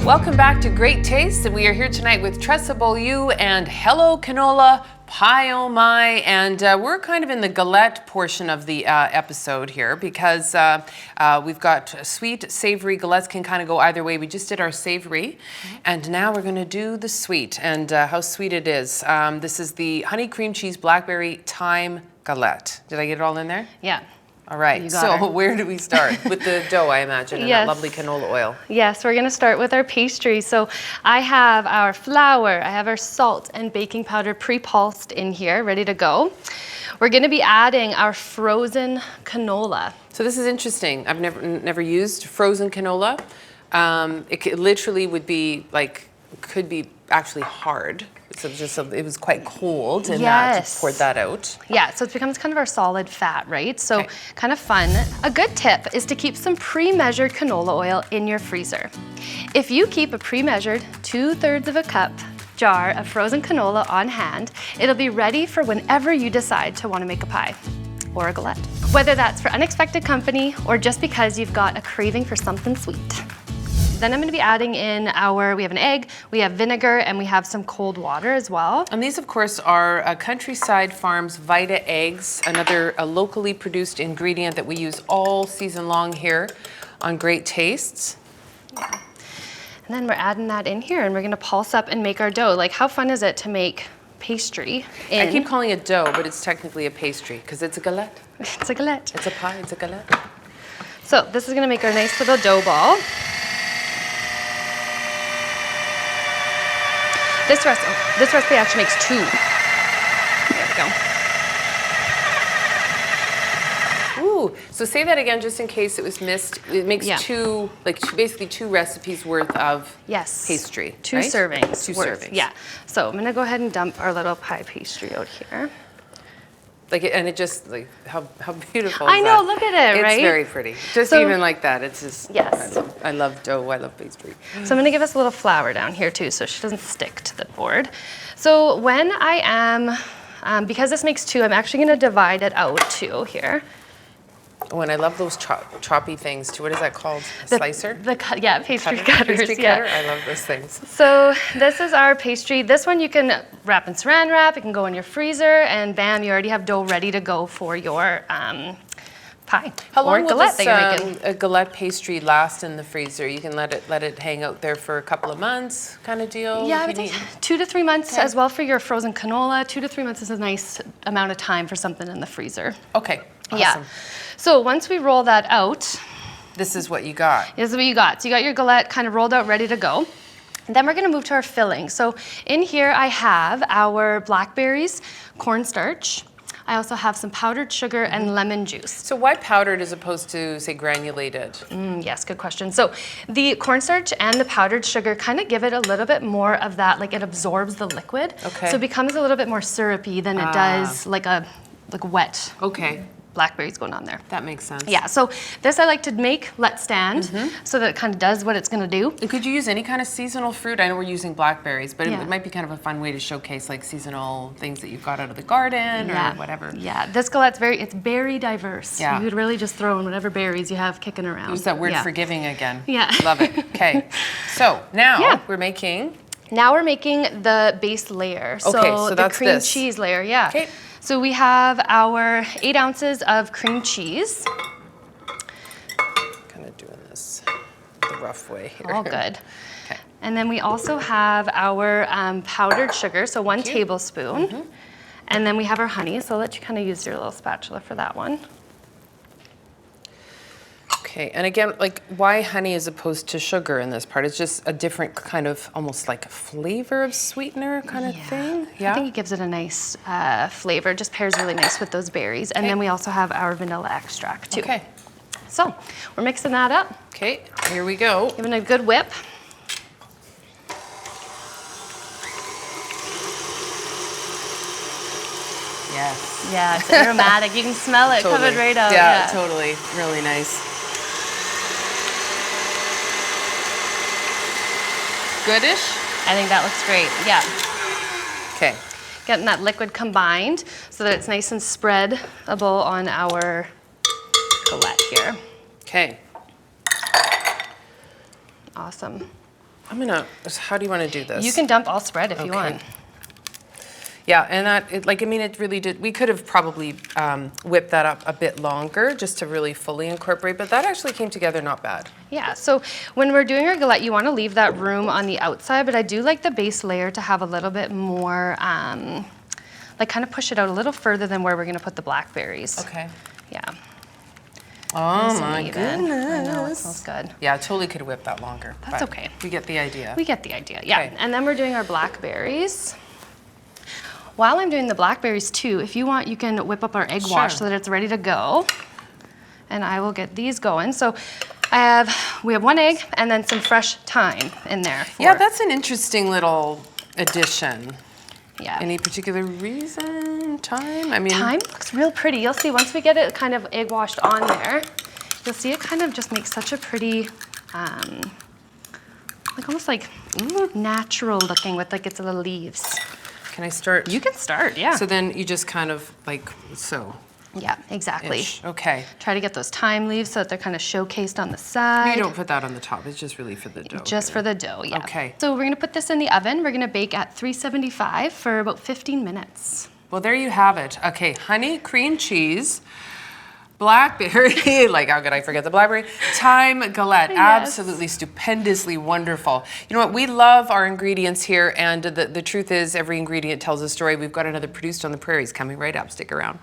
Welcome back to Great Taste, and we are here tonight with Tressa and Hello Canola, Pie Oh My, and we're kind of in the galette portion of the episode here because we've got sweet, savory. Galettes can kind of go either way. We just did our savory, and now we're going to do the sweet, and how sweet it is. This is the honey cream cheese blackberry thyme galette. Did I get it all in there? Yeah. All right, so where do we start? With the dough, I imagine, and that lovely canola oil. Yes, we're gonna start with our pastry. So I have our flour, I have our salt and baking powder pre-pulsed in here, ready to go. We're gonna be adding our frozen canola. So this is interesting. I've never used frozen canola. It literally would be like, could be actually hard. So it was quite cold, and that poured that out. Yeah, so it becomes kind of our solid fat, right? So kind of fun. A good tip is to keep some pre-measured canola oil in your freezer. If you keep a pre-measured 2/3 of a cup jar of frozen canola on hand, it'll be ready for whenever you decide to want to make a pie or a galette. Whether that's for unexpected company or just because you've got a craving for something sweet. Then I'm gonna be adding in we have an egg, we have vinegar, and we have some cold water as well. And these, of course, are Countryside Farms Vita eggs, another locally produced ingredient that we use all season long here on Great Tastes. Yeah. And then we're adding that in here, and we're gonna pulse up and make our dough. Like, how fun is it to make pastry I keep calling it dough, but it's technically a pastry, because it's a galette. It's a galette. It's a pie, it's a galette. So this is gonna make our nice little dough ball. This recipe actually makes 2. There we go. Ooh, so say that again just in case it was missed. It makes basically 2 recipes worth of pastry. 2 servings. 2 servings. Yeah. So I'm gonna go ahead and dump our little pie pastry out here. It just, how beautiful I know, look at it, right? It's very pretty. Just even like that, it's just, yes. I love dough, I love pastry. So I'm gonna give us a little flour down here too, so she doesn't stick to the board. So when I am, because this makes 2, I'm actually gonna divide it out too here. Oh, and I love those choppy things too. What is that called? A slicer? Pastry cutters. Pastry cutter? I love those things. So this is our pastry. This one you can wrap in saran wrap. It can go in your freezer, and bam, you already have dough ready to go for your pie. How long or will galette this, that you're making. a galette pastry last in the freezer? You can let it hang out there for a couple of months, kind of deal. Yeah, I would think 2 to 3 months as well for your frozen canola. 2 to 3 months is a nice amount of time for something in the freezer. Okay. Awesome. Yeah. So once we roll that out, this is what you got. This is what you got. So you got your galette kind of rolled out, ready to go. And then we're gonna move to our filling. So in here I have our blackberries, cornstarch. I also have some powdered sugar and lemon juice. So why powdered as opposed to, say, granulated? Yes, good question. So the cornstarch and the powdered sugar kind of give it a little bit more of that, like it absorbs the liquid. Okay. So it becomes a little bit more syrupy than it does like wet. Okay. Blackberries going on there. That makes sense. Yeah, so this I like to make, let stand, so that it kind of does what it's gonna do. And could you use any kind of seasonal fruit? I know we're using blackberries, but it might be kind of a fun way to showcase like seasonal things that you've got out of the garden or whatever. Yeah, this galette's it's berry diverse. Yeah. You could really just throw in whatever berries you have kicking around. Use that word forgiving again. Yeah. Love it. Okay, so now we're making... Now we're making the base layer. So the that's cream cheese layer, Okay. So we have our 8 ounces of cream cheese. Kind of doing this the rough way here. All good. Okay. And then we also have our powdered sugar, so 1 tablespoon. And then we have our honey, so I'll let you kind of use your little spatula for that one. Okay, and again, like why honey as opposed to sugar in this part? It's just a different kind of, almost like a flavor of sweetener kind of thing? Yeah, I think it gives it a nice flavor. It just pairs really nice with those berries. And then we also have our vanilla extract too. Okay. So we're mixing that up. Okay, here we go. Giving it a good whip. Yes. Yeah, it's aromatic. You can smell it coming right out. Yeah, totally. Really nice. Goodish? I think that looks great. Yeah. Okay. Getting that liquid combined so that it's nice and spreadable on our galette here. Okay. Awesome. how do you want to do this? You can dump all spread if you want. Yeah, and it really did. We could have probably whipped that up a bit longer just to really fully incorporate, but that actually came together not bad. Yeah, so when we're doing our galette, you want to leave that room on the outside, but I do like the base layer to have a little bit more, like kind of push it out a little further than where we're going to put the blackberries. Okay. Yeah. Oh Nice my and even. I know, it goodness. smells good. Yeah, I totally could have whipped that longer. That's but okay. We get the idea. We get the idea, yeah. Okay. And then we're doing our blackberries. While I'm doing the blackberries too, if you want, you can whip up our egg wash so that it's ready to go. And I will get these going. So we have 1 egg and then some fresh thyme in there. Yeah, that's an interesting little addition. Yeah. Any particular reason? Thyme? I mean, Thyme looks real pretty. You'll see once we get it kind of egg washed on there, you'll see it kind of just makes such a pretty, like almost like natural looking with like its little leaves. Can I start? You can start, yeah. So then you just kind of like so. Yeah, exactly. Ish. Okay. Try to get those thyme leaves so that they're kind of showcased on the side. You don't put that on the top. It's just really for the dough. Just for the dough, yeah. Okay. So we're gonna put this in the oven. We're gonna bake at 375 for about 15 minutes. Well, there you have it. Okay, honey, cream cheese, blackberry, like how could I forget the blackberry? Thyme galette, Yes. absolutely stupendously wonderful. You know what, we love our ingredients here, and the truth is every ingredient tells a story. We've got another Produced on the Prairies coming right up. Stick around.